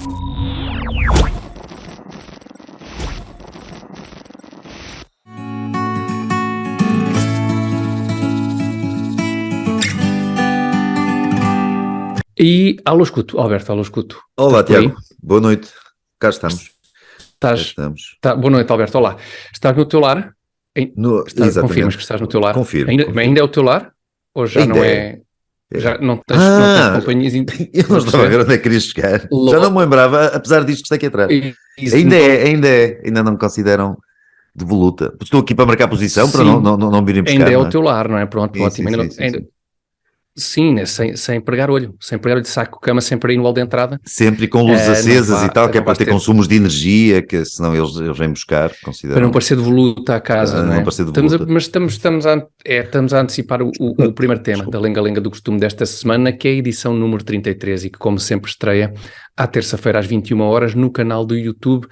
E alô escuto, Alberto, alô escuto. Olá, Tiago, boa noite, cá estamos. Boa noite, Alberto, olá. Estás no teu lar? Exatamente. Confirmas que estás no teu lar? Confirmo. Ainda é o teu lar? Ou já Ainda não é? Já não tens companhias? Eu não estava a ver onde é que querias chegar. Já não me lembrava, apesar disto que está aqui atrás. Ainda não me consideram de voluta. Estou aqui para marcar posição, para não virem buscar. Ainda é o teu lar, não é? Pronto, ótimo. Sim, sem pregar olho de saco cama, sempre aí no hall de entrada. Sempre com luzes acesas e tal, que é para ter consumos de energia, que senão eles vêm buscar, consideram. Para não parecer de voluta à casa, não é? Não parecer de voluta. Mas estamos a antecipar o primeiro tema da Lenga-Lenga do Costume desta semana, que é a edição número 33 e que, como sempre, estreia à terça-feira às 21 horas no canal do YouTube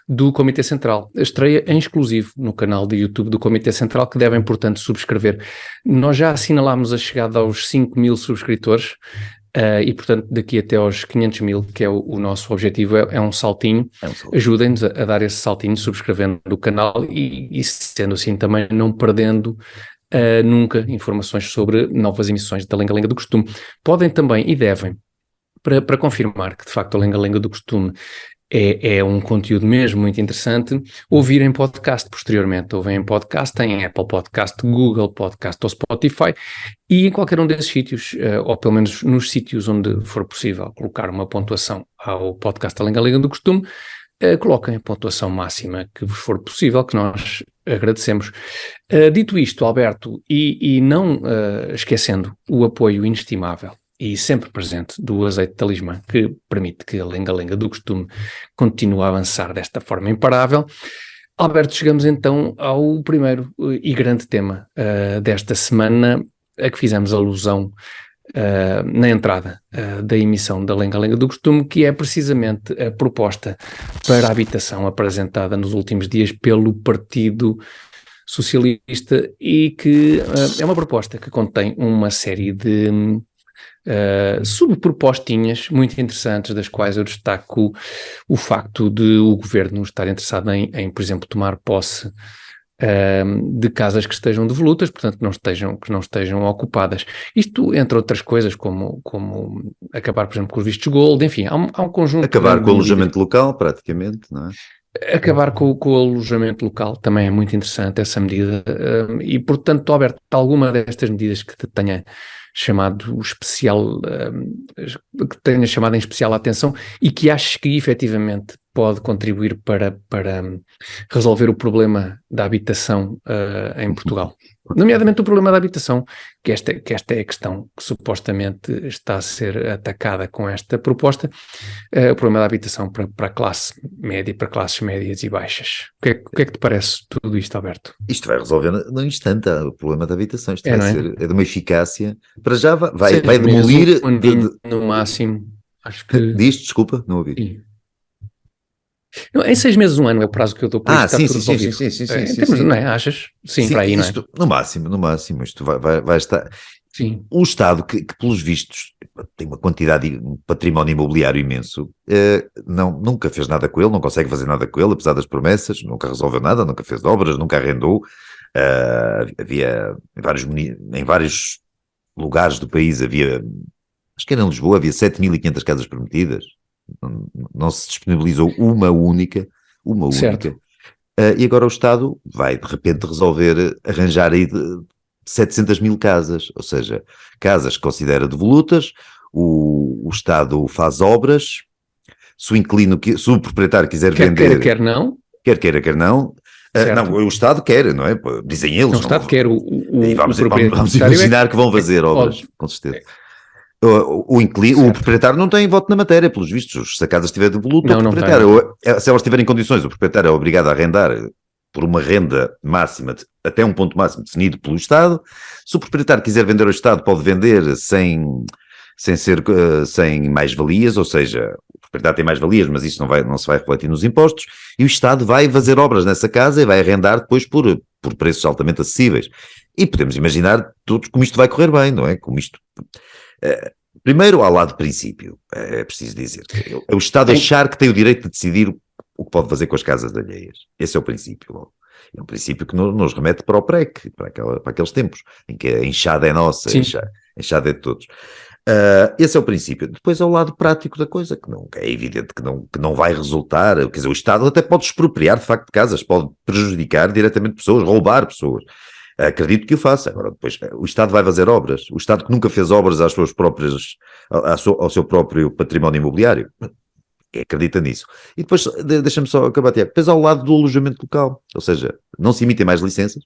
do Comitê Central. A estreia em exclusivo no canal do YouTube do Comitê Central, que devem, portanto, subscrever. Nós já assinalámos a chegada aos 5.000 subscritores e, portanto, daqui até aos 500.000, que é o nosso objetivo, é um saltinho. Ajudem-nos a dar esse saltinho subscrevendo o canal e, sendo assim, também não perdendo nunca informações sobre novas emissões da Lenga-Lenga do Costume. Podem também e devem, para confirmar que, de facto, a Lenga-Lenga do Costume é um conteúdo mesmo muito interessante, ouvir em podcast posteriormente. Ouvem em podcast, em Apple Podcast, Google Podcast ou Spotify e em qualquer um desses sítios, ou pelo menos nos sítios onde for possível colocar uma pontuação ao podcast da Lenga-Lenga do Costume, coloquem a pontuação máxima que vos for possível, que nós agradecemos. Dito isto, Alberto, e não esquecendo o apoio inestimável e sempre presente do azeite talismã, que permite que a Lenga-Lenga do Costume continue a avançar desta forma imparável. Alberto, chegamos então ao primeiro e grande tema desta semana, a que fizemos alusão na entrada da emissão da Lenga-Lenga do Costume, que é precisamente a proposta para a habitação apresentada nos últimos dias pelo Partido Socialista e que é uma proposta que contém uma série de subpropostinhas muito interessantes, das quais eu destaco o facto de o governo estar interessado em, por exemplo, tomar posse de casas que estejam devolutas, portanto que não estejam ocupadas. Isto, entre outras coisas, como acabar, por exemplo, com os vistos gold, enfim, há um conjunto... Acabar com o alojamento local, praticamente, não é? Acabar com o alojamento local também é muito interessante, essa medida, e portanto, Alberto, alguma destas medidas que te tenha chamado em especial a atenção e que aches que efetivamente pode contribuir para resolver o problema da habitação em Portugal. Nomeadamente o problema da habitação, que esta é a questão que supostamente está a ser atacada com esta proposta, o problema da habitação para a classe média, para classes médias e baixas. O que é que te parece tudo isto, Alberto? Isto vai resolver no instante o problema da habitação. Isto é de uma eficácia. Para já vai demolir... no máximo, acho que... Desculpa, não ouvi. Sim. Não, em 6 meses, 1 ano é o prazo que eu dou para isto, está tudo resolvido. Sim. Não é? Achas? Sim, para aí, isto, não é? No máximo, isto vai estar... Sim. O Estado, que pelos vistos tem uma quantidade de património imobiliário imenso, nunca fez nada com ele, não consegue fazer nada com ele, apesar das promessas, nunca resolveu nada, nunca fez obras, nunca arrendou. Havia em vários lugares do país, acho que era em Lisboa, havia 7.500 casas prometidas. Não se disponibilizou uma única, e agora o Estado vai de repente arranjar aí 700.000 casas, ou seja, casas que considera devolutas, o Estado faz obras, se o proprietário quiser vender... Quer não. Quer queira, quer não. Não, o Estado quer, não é? Dizem eles. O Estado quer, vamos imaginar que vão fazer obras, com certeza. O proprietário não tem voto na matéria, pelos vistos. Se a casa estiver devoluta, o proprietário, se ela estiver em condições, o proprietário é obrigado a arrendar por uma renda máxima, até um ponto máximo definido pelo Estado. Se o proprietário quiser vender ao Estado, pode vender sem mais-valias, ou seja, o proprietário tem mais-valias, mas isso não se vai refletir nos impostos, e o Estado vai fazer obras nessa casa e vai arrendar depois por preços altamente acessíveis. E podemos imaginar todos como isto vai correr bem, não é? Como isto... Primeiro, há lá de princípio, é preciso dizer. É o Estado achar que tem o direito de decidir o que pode fazer com as casas alheias. Esse é o princípio logo. É um princípio que nos remete para o PREC, para aqueles tempos, em que a enxada é nossa, a enxada é de todos. Esse é o princípio. Depois é o lado prático da coisa, que não, é evidente que não vai resultar. Quer dizer, o Estado até pode expropriar de facto casas, pode prejudicar diretamente pessoas, roubar pessoas. Acredito que o faça. Agora, depois, o Estado vai fazer obras. O Estado que nunca fez obras às suas próprias, ao seu próprio património imobiliário. Acredita nisso. E depois, deixa-me só acabar, Tiago. Depois, ao lado do alojamento local. Ou seja, não se emitem mais licenças.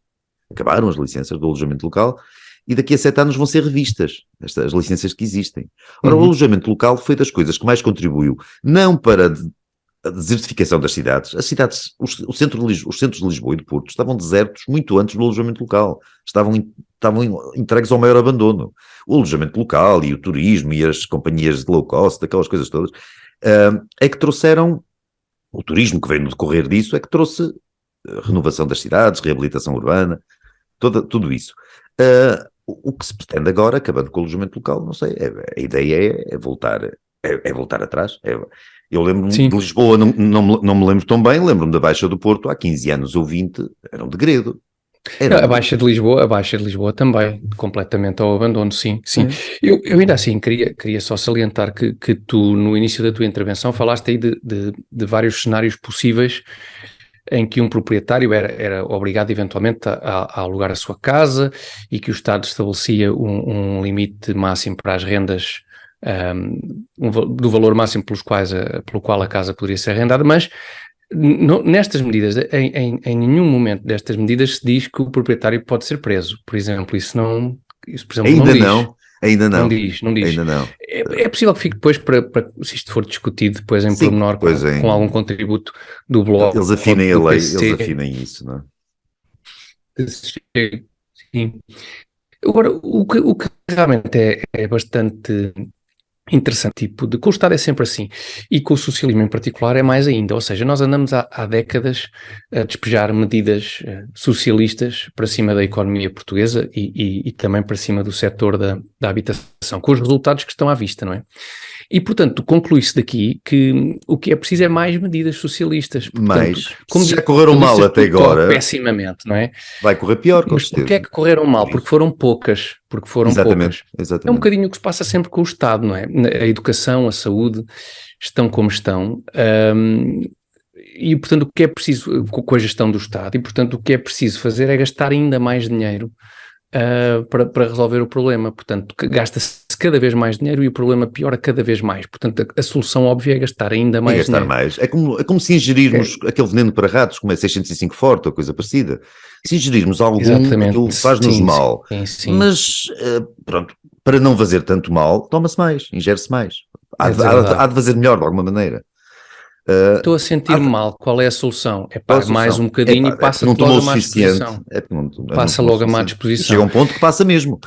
Acabaram as licenças do alojamento local. E daqui a 7 anos vão ser revistas as licenças que existem. Ora, o alojamento local foi das coisas que mais contribuiu, não para a desertificação das cidades. As cidades, os centros de Lisboa e de Porto estavam desertos muito antes do alojamento local. Estavam entregues ao maior abandono. O alojamento local e o turismo e as companhias de low cost, aquelas coisas todas, é que trouxeram, o turismo que veio no decorrer disso, é que trouxe renovação das cidades, reabilitação urbana, tudo isso. O que se pretende agora, acabando com o alojamento local, não sei, a ideia é voltar atrás. Eu lembro-me de Lisboa, não me lembro tão bem, lembro-me da Baixa do Porto, há 15 anos ou 20, era um degredo. A Baixa de Lisboa também, completamente ao abandono, sim. Eu ainda assim queria só salientar que tu, no início da tua intervenção, falaste aí de vários cenários possíveis em que um proprietário era obrigado eventualmente a alugar a sua casa e que o Estado estabelecia um limite máximo para as rendas, do valor máximo pelo qual a casa poderia ser arrendada, mas nestas medidas, em nenhum momento destas medidas se diz que o proprietário pode ser preso, por exemplo. Isso, por exemplo, ainda não diz. Ainda não. Não diz. Ainda não. É possível que fique depois, se isto for discutido depois em pormenor, com algum contributo do Bloco. Eles afinem a lei, eles afinem isso, não é? Sim. Agora, o que realmente é bastante interessante, com o Estado é sempre assim, e com o socialismo em particular é mais ainda, ou seja, nós andamos há décadas a despejar medidas socialistas para cima da economia portuguesa e também para cima do setor da habitação, com os resultados que estão à vista, não é? E, portanto, conclui-se daqui que o que é preciso é mais medidas socialistas. Portanto, como já correram mal até agora, pessimamente, não é? Vai correr pior, com certeza. Mas porquê é que correram mal? Porque foram poucas. Exatamente. É um bocadinho o que se passa sempre com o Estado, não é? A educação, a saúde estão como estão. E, portanto, o que é preciso, com a gestão do Estado, e, portanto, o que é preciso fazer é gastar ainda mais dinheiro para resolver o problema. Portanto, gasta-se cada vez mais dinheiro e o problema piora cada vez mais. Portanto, a solução óbvia é gastar ainda mais dinheiro. É como se ingerirmos aquele veneno para ratos, como é 605 Forte ou coisa parecida. Se ingerirmos algum, aquilo faz-nos mal. Sim. Mas, pronto, para não fazer tanto mal, toma-se mais, ingere-se mais. Há de fazer melhor, de alguma maneira. Estou a sentir-me mal, qual é a solução? Mais um bocadinho e passa logo a má disposição. Passa logo a má disposição. Chega um ponto que passa mesmo.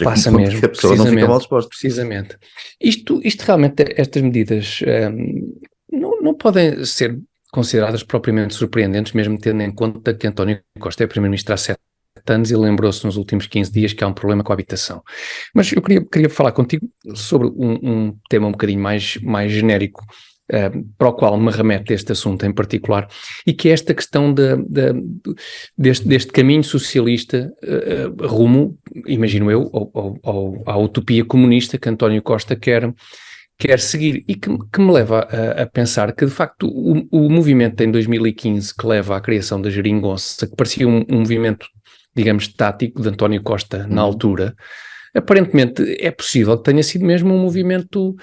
Passa mesmo, que a pessoa não fica mal disposta. Precisamente. Isto realmente, estas medidas não podem ser consideradas propriamente surpreendentes, mesmo tendo em conta que António Costa é Primeiro-Ministro há 7 anos e lembrou-se nos últimos 15 dias que há um problema com a habitação. Mas eu queria falar contigo sobre um tema um bocadinho mais genérico, para o qual me remete este assunto em particular, e que é esta questão deste caminho socialista rumo, imagino eu, à utopia comunista que António Costa quer seguir, e que me leva a pensar que, de facto, o movimento em 2015 que leva à criação da Geringonça, que parecia um movimento, digamos, tático de António Costa na altura, aparentemente é possível que tenha sido mesmo um movimento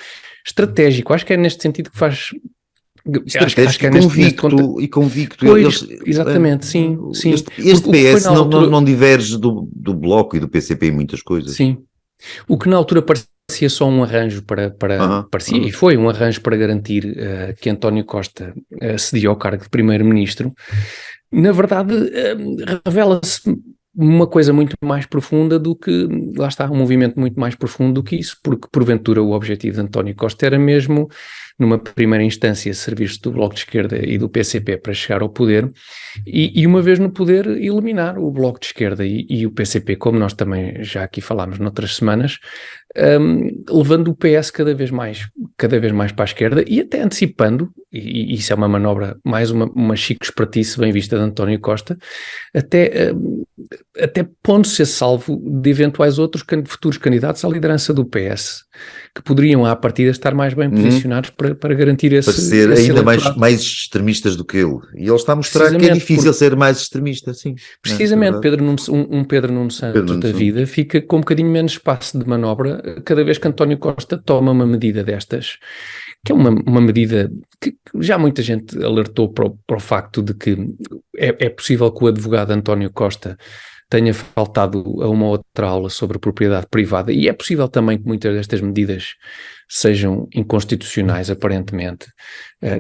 estratégico. Acho que é neste sentido que faz... Acho que é e convicto. Pois, exatamente, sim. Este PS não diverge do Bloco e do PCP em muitas coisas. Sim. O que na altura parecia só um arranjo e foi um arranjo para garantir que António Costa cedia ao cargo de Primeiro-Ministro, na verdade revela-se uma coisa muito mais profunda do que, lá está, um movimento muito mais profundo do que isso, porque porventura o objetivo de António Costa era mesmo, numa primeira instância, servir-se do Bloco de Esquerda e do PCP para chegar ao poder, e uma vez no poder, eliminar o Bloco de Esquerda e o PCP, como nós também já aqui falámos noutras semanas, levando o PS cada vez mais para a esquerda e até antecipando, e isso é uma manobra, mais uma chique espertice bem vista de António Costa, até pondo-se a salvo de eventuais outros futuros candidatos à liderança do PS, que poderiam à partida estar mais bem posicionados para garantir esse ser ainda eleitorado. mais extremistas do que ele. E ele está a mostrar que é difícil ser mais extremista, sim. Precisamente, Pedro Nuno Santos da vida fica com um bocadinho menos espaço de manobra cada vez que António Costa toma uma medida destas, que é uma medida que já muita gente alertou para o facto de que é possível que o advogado António Costa tenha faltado a uma outra aula sobre propriedade privada, e é possível também que muitas destas medidas sejam inconstitucionais, aparentemente,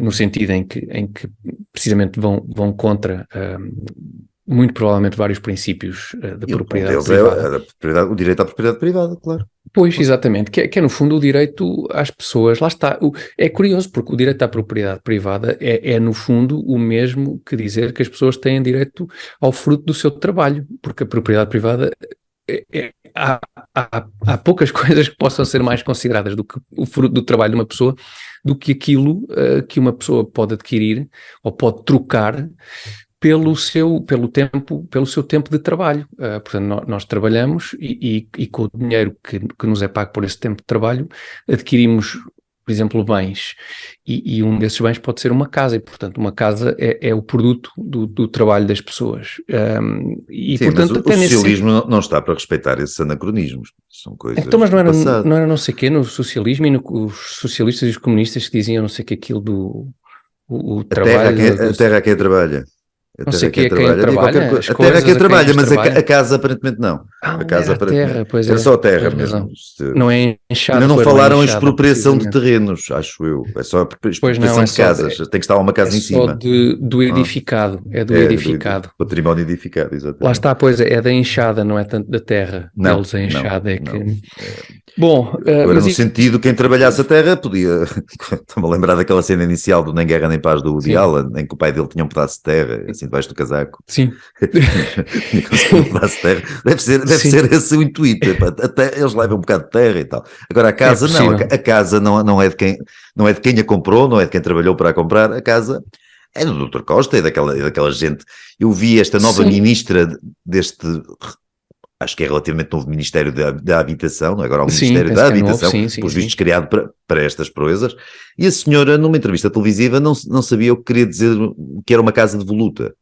no sentido em que precisamente vão contra, muito provavelmente, vários princípios de propriedade privada. O direito à propriedade privada, claro. Pois, exatamente, que é no fundo o direito às pessoas, lá está, é curioso porque o direito à propriedade privada é no fundo o mesmo que dizer que as pessoas têm direito ao fruto do seu trabalho, porque a propriedade privada há poucas coisas que possam ser mais consideradas do que o fruto do trabalho de uma pessoa, do que aquilo que uma pessoa pode adquirir ou pode trocar pelo seu tempo de trabalho. Portanto, nós trabalhamos e com o dinheiro que nos é pago por esse tempo de trabalho, adquirimos, por exemplo, bens, e um desses bens pode ser uma casa, e portanto uma casa é o produto do trabalho das pessoas. Sim, portanto, mas o socialismo não está para respeitar esses anacronismos, são coisas então, mas do passado. Não era não sei o quê no socialismo, e os socialistas e os comunistas que diziam não sei o que aquilo do trabalho... A terra a quem trabalha. Não sei quem trabalha. A terra é quem trabalha, mas a casa aparentemente não. A casa aparentemente... terra, pois era só a terra mesmo. Não é enxada. Ainda não falaram em expropriação de terrenos, acho eu. É só expropriação de casas. Tem que estar uma casa em cima. É só do edificado. É do edificado. Do património edificado, exatamente. Lá está, pois é da enxada, não é tanto da terra. Não, a enxada é que... Não. Bom, agora, no sentido, quem trabalhasse a terra podia... Estou-me a lembrar daquela cena inicial do Nem Guerra Nem Paz do Woody Allen, em que o pai dele tinha um pedaço de terra, assim debaixo do casaco. Sim. Tinha conseguido um pedaço de terra. Deve ser esse o intuito. Até eles levam um bocado de terra e tal. Agora, a casa não. A casa não é de quem a comprou, não é de quem trabalhou para a comprar. A casa é do Dr. Costa, é daquela gente. Eu vi esta nova ministra deste... Acho que é relativamente novo Ministério da Habitação, agora o Ministério da Habitação, pelos vistos criado para estas proezas, e a senhora, numa entrevista televisiva, não sabia o que queria dizer que era uma casa de voluta.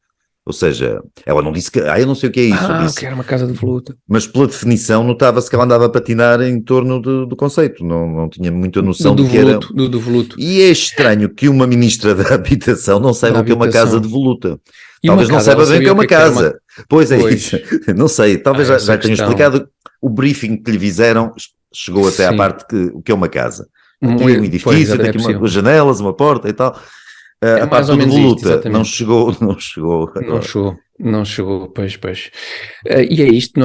Ou seja, ela não disse que... eu não sei o que é isso. Disse, que era uma casa de voluta. Mas pela definição notava-se que ela andava a patinar em torno do conceito, não tinha muita noção do que era... Do voluto. E é estranho que uma ministra da Habitação não saiba o que é uma casa de voluta. Talvez não saiba bem o que é uma casa. Pois é isso. Não sei, talvez já tenha explicado. O briefing que lhe fizeram chegou até à parte o que é uma casa. Aqui é um edifício, tem aqui umas janelas, uma porta e tal. A parte do voluta não chegou. Não chegou, pois. E é isto,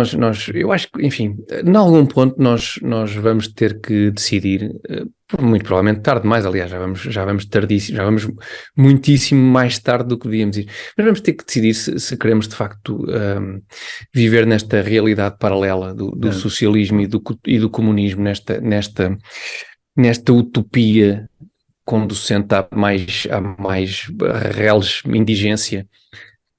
eu acho que, enfim, em algum ponto nós vamos ter que decidir, muito provavelmente tarde demais, aliás, já vamos tardíssimo, já vamos muitíssimo mais tarde do que devíamos ir, mas vamos ter que decidir se queremos de facto viver nesta realidade paralela do socialismo e do comunismo, nesta utopia conducente a mais reles indigência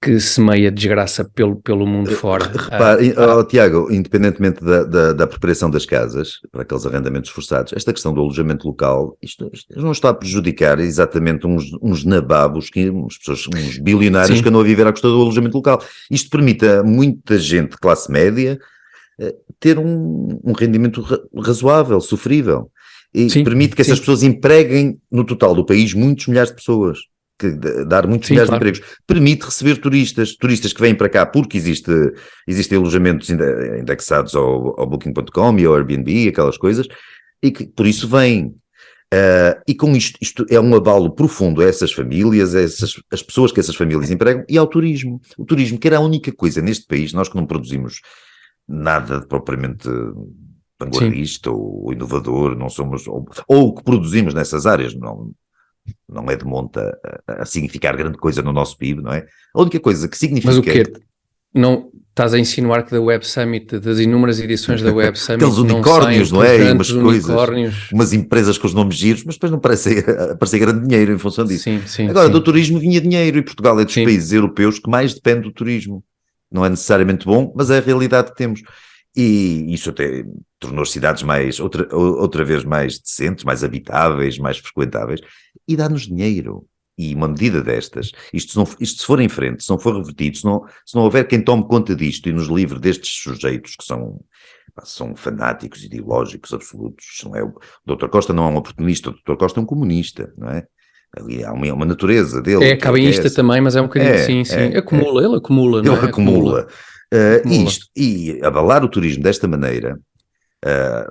que semeia desgraça pelo mundo fora. Repare, Tiago, independentemente da apropriação das casas, para aqueles arrendamentos forçados, esta questão do alojamento local, isto não está a prejudicar exatamente uns nababos, uns bilionários que andam a viver à custa do alojamento local. Isto permite a muita gente de classe média ter um rendimento razoável, sofrível. E permite que essas pessoas empreguem no total do país muitos milhares de pessoas, dar muitos milhares de empregos. Permite receber turistas que vêm para cá porque existem alojamentos indexados ao Booking.com e ao Airbnb, aquelas coisas, e que por isso vêm. E com isto é um abalo profundo a essas famílias, as pessoas que essas famílias empregam e ao turismo. O turismo, que era a única coisa neste país, nós que não produzimos nada de propriamente vanguardista ou inovador, não somos, ou o que produzimos nessas áreas não é de monta a significar grande coisa no nosso PIB, não é? A única coisa que significa... Mas o quê? Não estás a insinuar que da Web Summit, das inúmeras edições da Web Summit, aqueles unicórnios, não é? E umas unicórnios. Coisas, umas empresas com os nomes giros, mas depois não parece grande dinheiro em função disso. Sim, Agora, sim. do turismo vinha dinheiro e Portugal é dos países europeus que mais depende do turismo. Não é necessariamente bom, mas é a realidade que temos. E isso até tornou as cidades outra vez mais decentes, mais habitáveis, mais frequentáveis, e dá-nos dinheiro. E uma medida destas, isto se for em frente, se não for revertido, se não houver quem tome conta disto e nos livre destes sujeitos que são fanáticos, ideológicos, absolutos, não é, o Dr. Costa não é um oportunista, o Dr. Costa é um comunista, não é? Ali há uma natureza dele. É cabaísta também, mas é um bocadinho, sim. Ele acumula, não é? Ele acumula. E abalar o turismo desta maneira,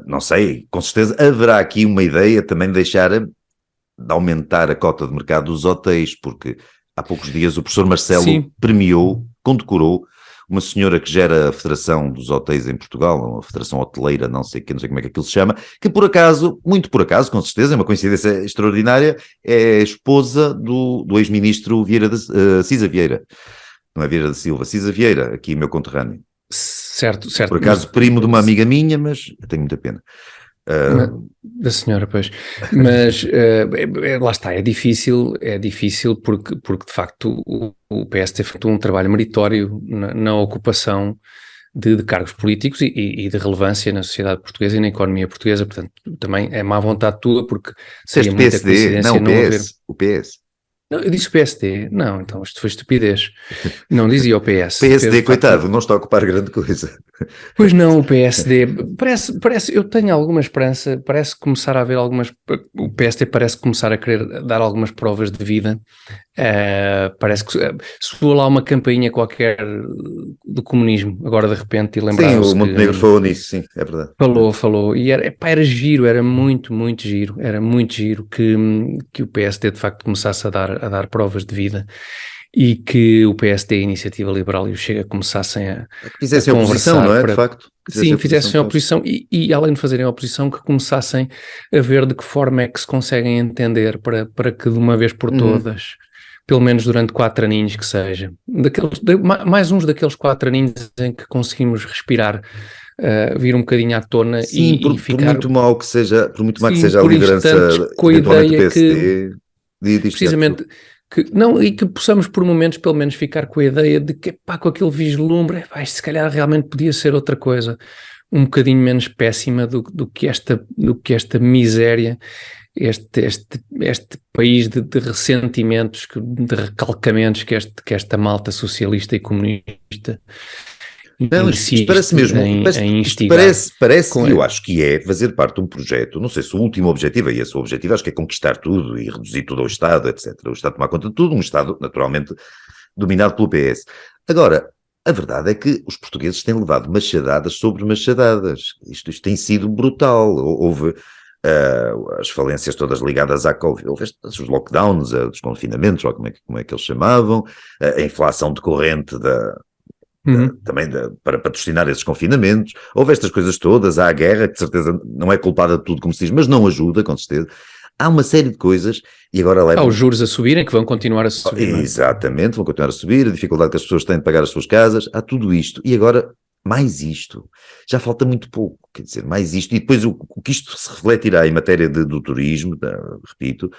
não sei, com certeza haverá aqui uma ideia também de de aumentar a cota de mercado dos hotéis, porque há poucos dias o professor Marcelo condecorou uma senhora que gera a Federação dos Hotéis em Portugal, uma Federação Hoteleira, não sei como é que aquilo se chama, que por acaso, muito por acaso, com certeza, é uma coincidência extraordinária, é a esposa do ex-ministro Cisa Vieira. Não é Vieira da Silva, Cisa Vieira, aqui meu conterrâneo. Certo. Por acaso, primo de uma amiga minha, mas tenho muita pena. Da senhora, pois. Mas lá está, é difícil porque de facto o PS tem feito um trabalho meritório na ocupação de cargos políticos e de relevância na sociedade portuguesa e na economia portuguesa, portanto também é má vontade tua porque seria muita PSD, coincidência não haver... O PS. Não, eu disse o PSD. Não, então isto foi estupidez. Não dizia o PS. PSD, coitado, não está a ocupar grande coisa. Pois não, o PSD, parece, eu tenho alguma esperança, parece começar a haver o PSD parece começar a querer dar algumas provas de vida, parece que soou lá uma campainha qualquer do comunismo, agora de repente, e lembraram-se. Sim, o Montenegro falou nisso, sim, é verdade. Falou, e era giro, era muito giro que o PSD de facto começasse a dar provas de vida. E que o PSD, a Iniciativa Liberal e o Chega começassem a fizessem oposição, não é? De facto. Sim, fizessem oposição e além de fazerem oposição, que começassem a ver de que forma é que se conseguem entender para que de uma vez por todas, pelo menos durante 4 aninhos que seja, mais uns daqueles 4 aninhos em que conseguimos respirar, vir um bocadinho à tona. Sim, e ficar... por muito mal que seja a liderança com a ideia do PSD, precisamente... E que possamos por momentos pelo menos ficar com a ideia de que com aquele vislumbre, se calhar realmente podia ser outra coisa, um bocadinho menos péssima do que esta miséria, este país de ressentimentos, de recalcamentos que esta malta socialista e comunista. Não, isto parece mesmo, parece e eu acho que é fazer parte de um projeto, não sei se o último objetivo é esse, o objetivo acho que é conquistar tudo e reduzir tudo ao Estado, etc. O Estado tomar conta de tudo, um Estado naturalmente dominado pelo PS. Agora, a verdade é que os portugueses têm levado machadadas sobre machadadas, isto tem sido brutal, houve as falências todas ligadas à Covid, houve os lockdowns, os confinamentos, ou como é que eles chamavam, a inflação decorrente também para patrocinar esses confinamentos, houve estas coisas todas, há a guerra, que de certeza não é culpada de tudo como se diz, mas não ajuda, com certeza. Há uma série de coisas e agora leva... Há os juros a subirem, que vão continuar a subir. Exatamente, vão continuar a subir, a dificuldade que as pessoas têm de pagar as suas casas, há tudo isto. E agora, mais isto. Já falta muito pouco, quer dizer, mais isto. E depois o que isto se refletirá em matéria do turismo, repito,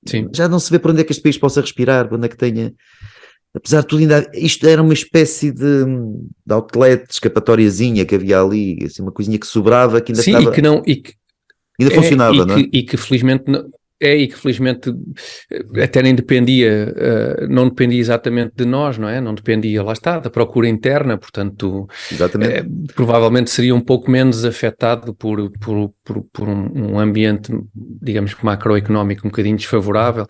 sim, já não se vê para onde é que este país possa respirar, para onde é que tenha... Apesar de tudo, isto era uma espécie de outlet, escapatóriazinha que havia ali, assim, uma coisinha que sobrava, que ainda estava... ainda funcionava, não é? E que felizmente... E que felizmente até nem dependia, não dependia exatamente de nós, não é? Não dependia, lá está, da procura interna, portanto, provavelmente seria um pouco menos afetado por um ambiente, digamos, macroeconómico um bocadinho desfavorável.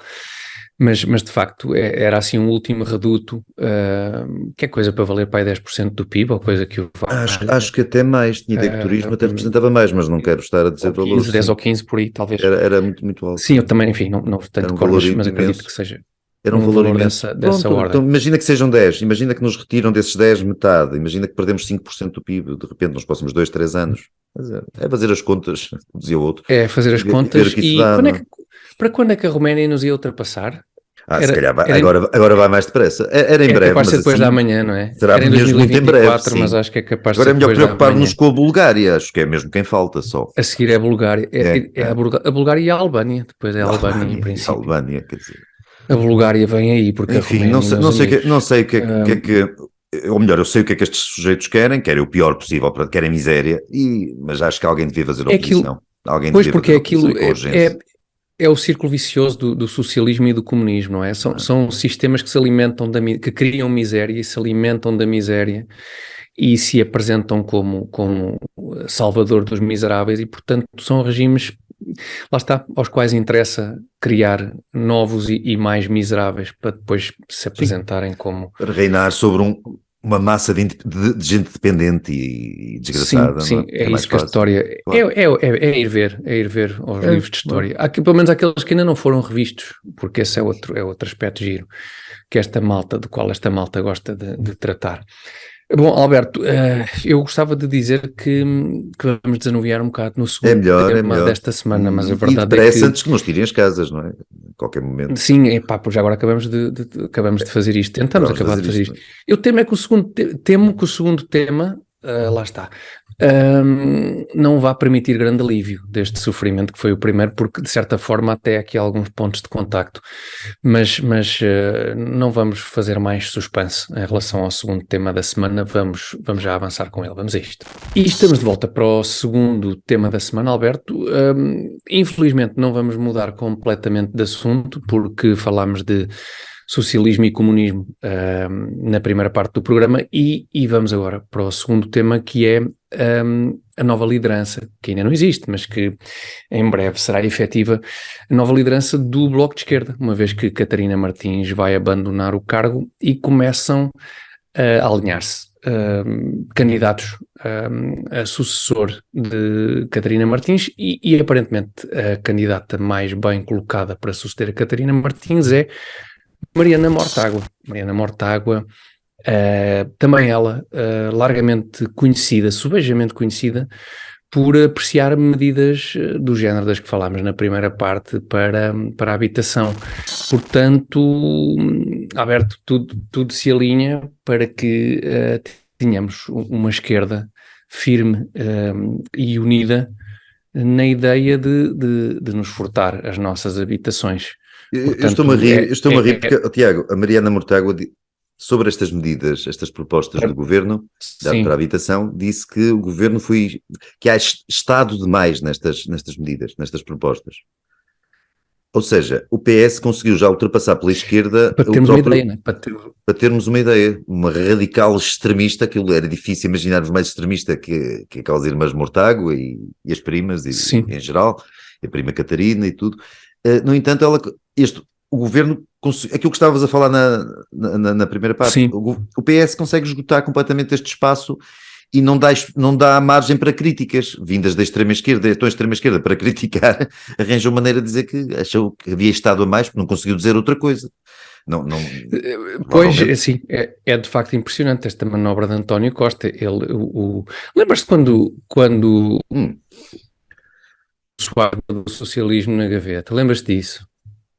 Mas de facto era assim um último reduto, que é coisa para valer para aí 10% do PIB, ou coisa que o Acho que até mais, tinha ideia que o turismo até representava mais, mas não quero estar a dizer ou 15, valores. 10 sim. ou 15 por aí, talvez. Era muito, muito alto. Sim, eu também, enfim, não tenho Era um cor, valor mas acredito imenso. que seja Era um um valor valor imenso. dessa Pronto, ordem. então imagina que sejam 10, imagina que nos retiram desses 10 metade, imagina que perdemos 5% do PIB, de repente, nos próximos 2, 3 anos. É fazer as contas, como dizia o outro, É fazer as e ver o contas que isso e dá, não é? para quando é que a Roménia nos ia ultrapassar? Se Era, calhar era, agora vai mais depressa. Era em é breve, capaz de mas ser depois assim da manhã, não é? será Era em mesmo muito em breve, 2024, mas sim. acho que é capaz de Agora ser é melhor depois da preocupar-nos manhã. com a Bulgária, acho que é mesmo quem falta só. A seguir é a Bulgária. A Bulgária e a Albânia. Depois é a Albânia, em E a princípio. Albânia, quer dizer. A Bulgária vem aí, porque a Enfim, Roménia, meus amigos. não sei o que é que, ou melhor, eu sei o que é que estes sujeitos querem o pior possível, querem miséria, mas acho que alguém devia fazer É aquilo, oposição. Alguém pois, devia porque é fazer oposição aquilo, e com urgência. é o círculo vicioso do socialismo e do comunismo, não é? São sistemas que se alimentam que criam miséria e se alimentam da miséria e se apresentam como salvador dos miseráveis e, portanto, são regimes, lá está, aos quais interessa criar novos e mais miseráveis para depois se apresentarem como... Reinar sobre uma massa de gente dependente e desgraçada, Sim, não é? é É mais isso que a fácil. história... Claro. É ir ver aos livros de história. Há pelo menos aqueles que ainda não foram revistos, porque esse é outro aspecto giro, que do qual esta malta gosta de tratar. Bom, Alberto, eu gostava de dizer que vamos desanuviar um bocado no segundo tema Melhor. desta semana, mas a E verdade é depressa que... antes que nos tirem as casas, não é? A qualquer momento. Sim, pois agora acabamos de fazer isto, tentamos Vamos acabar fazer de fazer isto. isto. Eu temo que o segundo tema, lá está, não vai permitir grande alívio deste sofrimento que foi o primeiro, porque de certa forma até há aqui alguns pontos de contacto, mas não vamos fazer mais suspense em relação ao segundo tema da semana, vamos já avançar com ele, vamos a isto. E estamos de volta para o segundo tema da semana, Alberto. Infelizmente não vamos mudar completamente de assunto, porque falámos de socialismo e comunismo na primeira parte do programa e vamos agora para o segundo tema, que é a nova liderança, que ainda não existe, mas que em breve será efetiva, a nova liderança do Bloco de Esquerda, uma vez que Catarina Martins vai abandonar o cargo e começam a alinhar-se candidatos a sucessor de Catarina Martins e aparentemente a candidata mais bem colocada para suceder a Catarina Martins é Mariana Mortágua. Mariana Mortágua, também ela largamente conhecida, subejamente conhecida, por apreciar medidas do género das que falámos na primeira parte para a habitação. Portanto, Alberto, tudo se alinha para que tenhamos uma esquerda firme e unida na ideia de nos furtar as nossas habitações. Portanto, eu estou-me a rir porque, Tiago, a Mariana Mortágua, sobre estas medidas, estas propostas do governo para a habitação, disse que o governo que há Estado demais nestas medidas, nestas propostas. Ou seja, o PS conseguiu já ultrapassar pela esquerda para termos uma ideia, né? Para termos uma ideia, uma radical extremista, aquilo era difícil imaginar-vos mais extremista que aquelas irmãs Mortágua e as primas, e, em geral, a prima Catarina e tudo. No entanto, o governo, aquilo que estavas a falar na primeira parte, o PS consegue esgotar completamente este espaço e não dá margem para críticas vindas da extrema-esquerda. Então a extrema-esquerda, para criticar, arranjou maneira de dizer que achou que havia estado a mais, porque não conseguiu dizer outra coisa. Pois, assim, é de facto impressionante esta manobra de António Costa. Lembras-te quando o socialismo na gaveta? Lembras-te disso?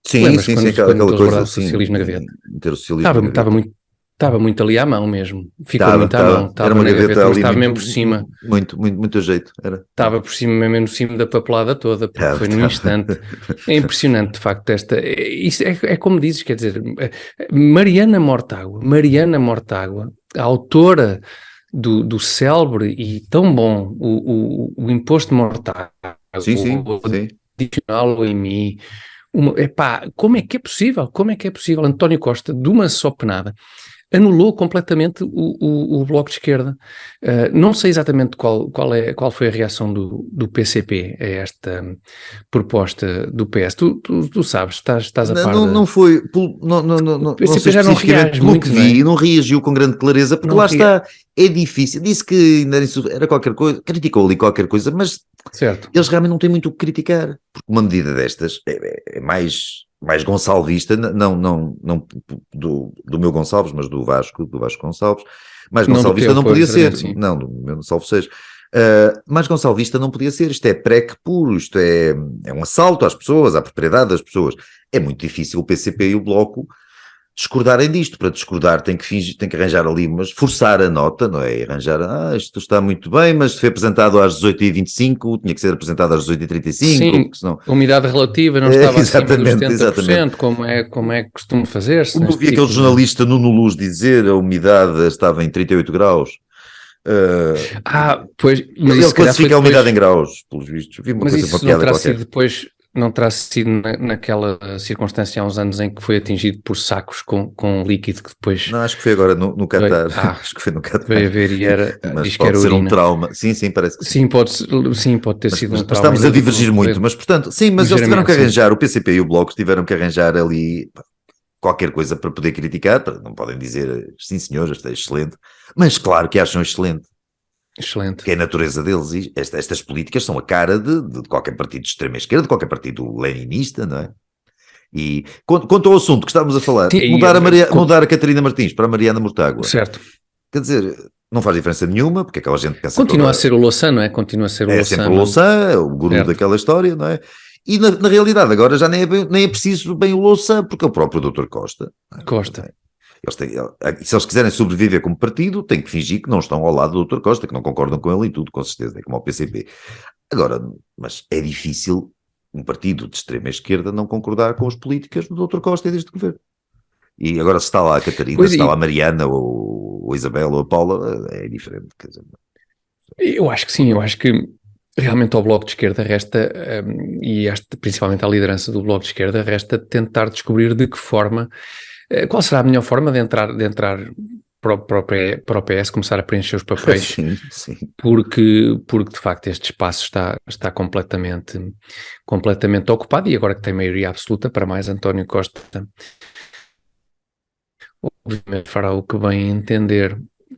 Sim, aquela coisa o socialismo na gaveta. Ter o socialismo na gaveta. Estava muito ali à mão mesmo. Ficou muito à mão. Era uma na gaveta ali, estava mesmo por cima. Muito a jeito. Estava por cima, mesmo no cima da papelada toda, porque foi num instante. É impressionante, de facto, isso é como dizes, quer dizer, Mariana Mortágua, a autora do célebre e tão bom o Imposto de Mortágua, o adicional o IMI. Como é que é possível? António Costa, de uma só penada, anulou completamente o Bloco de Esquerda. Não sei exatamente qual foi a reação do PCP a esta proposta do PS. Tu sabes, estás a par Não foi, O não PCP sei já não especificamente reage pelo muito, que não vi, é? não reagiu com grande clareza, porque Não lá rea... está, é difícil. Disse que ainda era qualquer coisa, criticou ali qualquer coisa, mas Certo. eles realmente não têm muito o que criticar, porque uma medida destas é mais gonçalvista, não do meu Gonçalves, mas do Vasco Gonçalves, mais Não do gonçalvista teu, não pois, podia ser, exatamente, sim. não, do meu salvo seja. Mais gonçalvista não podia ser, isto é PREC puro, isto é um assalto às pessoas, à propriedade das pessoas. É muito difícil o PCP e o Bloco discordarem disto. Para discordar tem que fingir, tem que arranjar ali, mas forçar a nota, não é? Arranjar, isto está muito bem, mas foi apresentado às 18h25, tinha que ser apresentado às 18h35, Sim, porque senão... a umidade relativa não estava acima dos Exatamente. 70%, como é que costuma fazer-se Como eu neste vi aquele tipo de... jornalista Nuno Luz dizer, a umidade estava em 38 graus. Pois, mas isso Ele se calhar foi classifica a umidade em depois... graus, pelos vistos. Vi uma Mas coisa, uma isso não piada terá qualquer. sido depois... Não terá sido naquela circunstância há uns anos em que foi atingido por sacos com líquido que depois Não, acho que foi agora no veio, Qatar. Acho que foi no veio Qatar. a ver e Mas diz que era pode ser um urina. trauma. Sim, parece que sim. Sim, pode ter sido um Mas trauma estamos a ainda do divergir muito. cotovelo. Mas, portanto, sim, mas eles tiveram que Ligeiramente, sim. arranjar, o PCP e o Bloco tiveram que arranjar ali qualquer coisa para poder criticar. Não podem dizer, sim senhor, isto é excelente. Mas claro que acham excelente. Excelente. Que é a natureza deles. E estas políticas são a cara de qualquer partido de extrema-esquerda, de qualquer partido leninista, não é? E quanto ao assunto que estávamos a falar, Sim, mudar a Catarina Martins para a Mariana Mortágua, certo. quer dizer, não faz diferença nenhuma, porque aquela gente pensa Continua a toda. ser o Louçã, não é? Continua a ser o É sempre Louçã, o Louçã, é o guru certo. daquela história, não é? E na realidade agora já nem é preciso bem o Louçã, porque é o próprio Dr. Costa. Costa. Se eles quiserem sobreviver como partido, têm que fingir que não estão ao lado do Dr. Costa, que não concordam com ele em tudo, com certeza, é como o PCP. Agora, mas é difícil um partido de extrema-esquerda não concordar com as políticas do Dr. Costa e deste governo. E agora se está lá a Catarina, Pois, se está lá a Mariana, ou a Isabel, ou a Paula, é diferente. Quer dizer, eu acho que sim, eu acho que realmente ao Bloco de Esquerda resta, principalmente à liderança do Bloco de Esquerda, resta tentar descobrir de que forma, qual será a melhor forma de entrar para o PS, começar a preencher os papéis, sim. porque de facto este espaço está completamente ocupado e agora que tem maioria absoluta, para mais António Costa, obviamente fará o que bem entender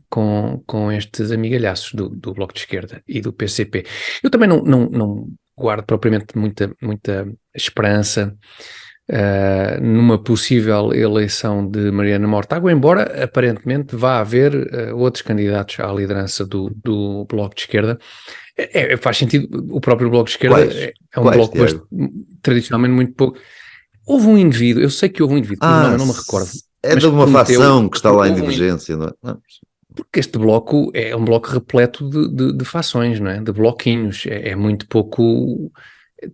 com estes amigalhaços do Bloco de Esquerda e do PCP. Eu também não guardo propriamente muita esperança numa possível eleição de Mariana Mortágua, embora aparentemente vá haver outros candidatos à liderança do Bloco de Esquerda. Faz sentido, o próprio Bloco de Esquerda é um bloco tradicionalmente muito pouco. Houve um indivíduo, eu sei que houve um indivíduo, cujo nome eu não me recordo. É mas de uma prometeu, facção que está lá em divergência, não é? Não. Porque este bloco é um bloco repleto de fações, não é? De bloquinhos. É muito pouco,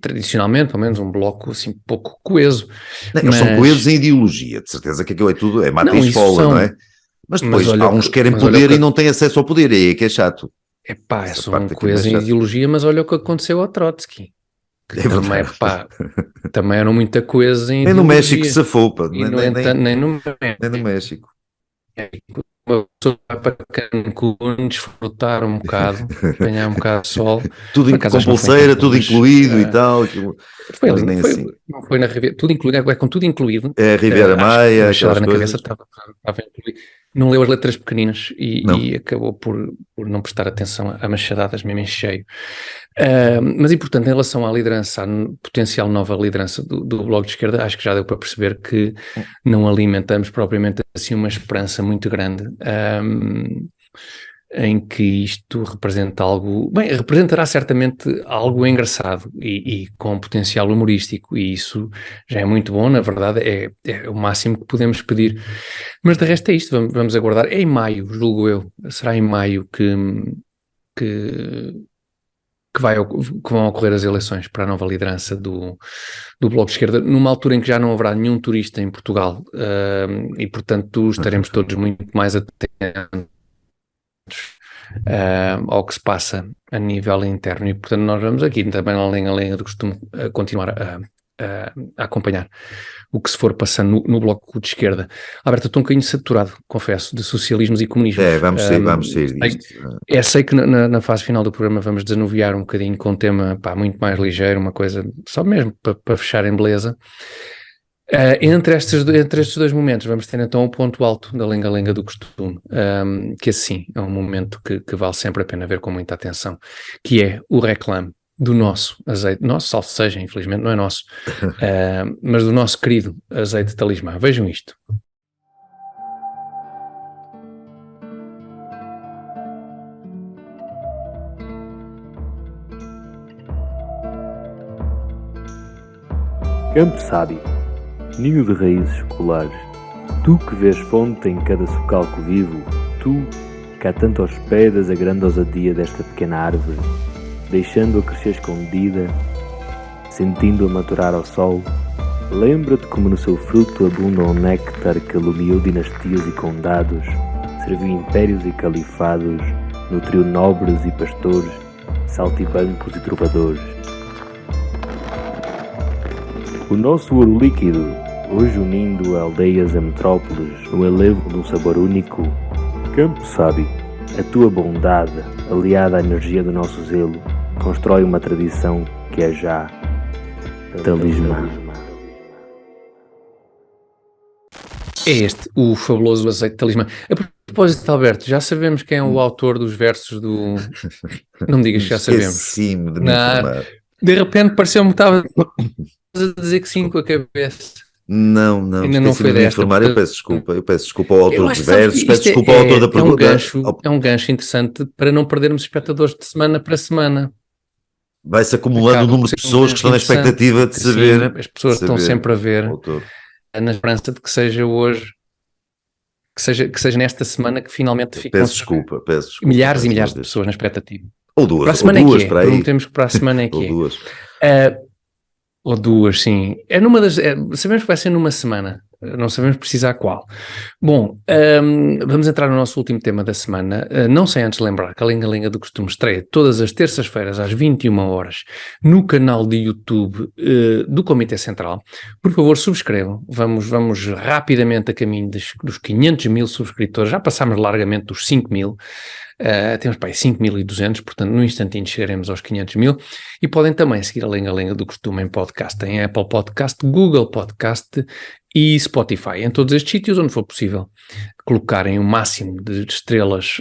tradicionalmente, pelo menos, um bloco assim pouco coeso. Eles são coesos em ideologia, de certeza que aquilo é tudo, é mata e esfola, não é? Mas depois há uns que querem poder e não têm acesso ao poder, e aí é que é chato. São coesos em ideologia, mas olha o que aconteceu ao Trotsky. Que também eram muita coesa em ideologia. Nem no México se afoupa, nem no México. Uma pessoa vai para Cancún desfrutar um bocado, apanhar um bocado de sol. Tudo com pulseira, tudo incluído e tal. Foi ali, não foi na Riviera, tudo incluído, com tudo incluído. É a Riviera Maia, aquelas na cabeça, estava incluído. Não leu as letras pequeninas e acabou por não prestar atenção a machadadas mesmo em cheio. Mas e portanto, em relação à liderança, à potencial nova liderança do Bloco de Esquerda, acho que já deu para perceber que não alimentamos propriamente assim uma esperança muito grande em que isto representa algo, representará certamente algo engraçado e com potencial humorístico, e isso já é muito bom, na verdade é o máximo que podemos pedir. Mas de resto é isto, vamos aguardar. É em maio, julgo eu, será em maio que vão ocorrer as eleições para a nova liderança do Bloco de Esquerda, numa altura em que já não haverá nenhum turista em Portugal, e portanto estaremos todos muito mais atentos ao que se passa a nível interno, e portanto nós vamos aqui também além do costume continuar a acompanhar o que se for passando no Bloco de Esquerda. Alberto, estou um bocadinho saturado, confesso, de socialismos e comunismos. Vamos sair disto. Sei que na fase final do programa vamos desanuviar um bocadinho com um tema muito mais ligeiro, uma coisa só mesmo para fechar em beleza. Entre estes dois momentos vamos ter então o ponto alto da lenga-lenga do costume, que assim é um momento que vale sempre a pena ver com muita atenção, que é o reclame do nosso azeite, salvo seja, infelizmente não é nosso, mas do nosso querido azeite Talismã. Vejam isto. Campo Sábio, ninho de raízes escolares, tu que vês fonte em cada socalco vivo, tu que há tanto hospedas a grande ousadia desta pequena árvore, deixando-a crescer escondida, sentindo-a maturar ao sol, lembra-te como no seu fruto abunda um néctar que alumiou dinastias e condados, serviu impérios e califados, nutriu nobres e pastores, saltibancos e trovadores. O nosso ouro líquido, hoje unindo aldeias a metrópoles no elevo de um sabor único, Campo Sábio, a tua bondade, aliada à energia do nosso zelo, constrói uma tradição que é já Talismã. É este, o fabuloso azeite Talismã. A propósito, Alberto, já sabemos quem é o autor dos versos do... Não me digas que já sabemos. Esqueci-me de me informar. De repente pareceu-me que estava a dizer que sim com a cabeça. Não, ainda não foi desta. Informar. Eu peço desculpa ao autor dos versos, peço Isto desculpa ao autor da pergunta. É um gancho interessante para não perdermos espectadores de semana para semana. Vai-se acumulando o número de pessoas que estão na expectativa de saber. Sim, as pessoas estão sempre a ver, na esperança de que seja hoje, que seja nesta semana que finalmente ficam. Peço desculpa. Milhares e milhares de pessoas na expectativa. Ou duas, para a semana ou duas, é que é. para aí. Prometemos que para a semana é que ou é. Duas. Ou duas, sim. Sabemos que vai ser numa semana. Não sabemos precisar qual. Bom, vamos entrar no nosso último tema da semana. Não sem antes lembrar que a Lenga-Lenga do Costume estreia todas as terças-feiras às 21 horas no canal de YouTube do Comitê Central. Por favor, subscrevam. Vamos rapidamente a caminho dos 500 mil subscritores. Já passámos largamente dos 5 mil. Temos para aí 5.200, portanto no instantinho chegaremos aos 500 mil, e podem também seguir a Lenga-Lenga do Costume em podcast, em Apple Podcast, Google Podcast e Spotify, em todos estes sítios onde for possível colocarem o máximo de estrelas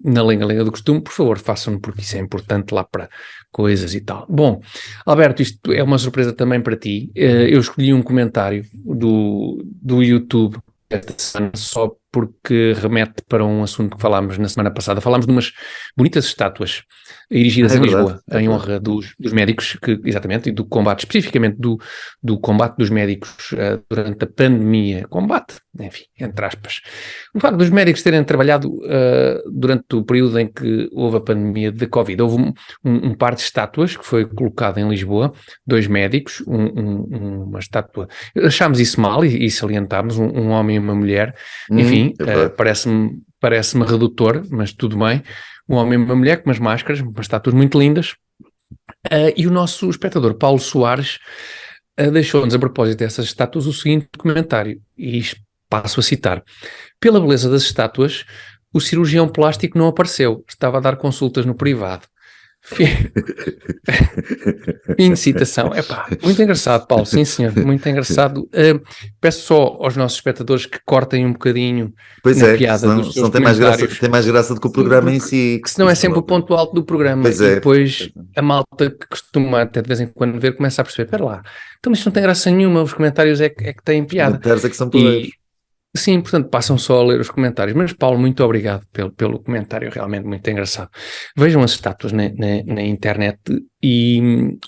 na Lenga-Lenga do Costume. Por favor, façam-no, porque isso é importante lá para coisas e tal. Bom, Alberto, isto é uma surpresa também para ti. Eu escolhi um comentário do YouTube esta semana só porque remete para um assunto que falámos na semana passada. Falámos de umas bonitas estátuas erigidas em Lisboa, em honra dos médicos, exatamente, e do combate, especificamente do combate dos médicos durante a pandemia. Combate, enfim, entre aspas. O facto dos médicos terem trabalhado durante o período em que houve a pandemia de Covid. Houve um par de estátuas que foi colocado em Lisboa, 2 médicos, uma estátua. Achámos isso mal e salientámos, um homem e uma mulher, enfim, parece-me redutor, mas tudo bem. Um homem e uma mulher com umas máscaras, umas estátuas muito lindas. E o nosso espectador, Paulo Soares, deixou-nos, a propósito dessas estátuas, o seguinte comentário, e passo a citar: pela beleza das estátuas, o cirurgião plástico não apareceu, estava a dar consultas no privado. Fim de citação. Muito engraçado, Paulo, sim senhor, muito engraçado. Peço só aos nossos espectadores que cortem um bocadinho na piada dos seus comentários. Tem mais graça do que o programa em si. Que senão é sempre o ponto alto do programa. E depois a malta que costuma até de vez em quando ver começa a perceber, espera lá, então isto não tem graça nenhuma, os comentários é que têm piada. Os comentários é que são poderes. Sim, portanto, passam só a ler os comentários. Mas, Paulo, muito obrigado pelo comentário, realmente muito engraçado. Vejam as estátuas na internet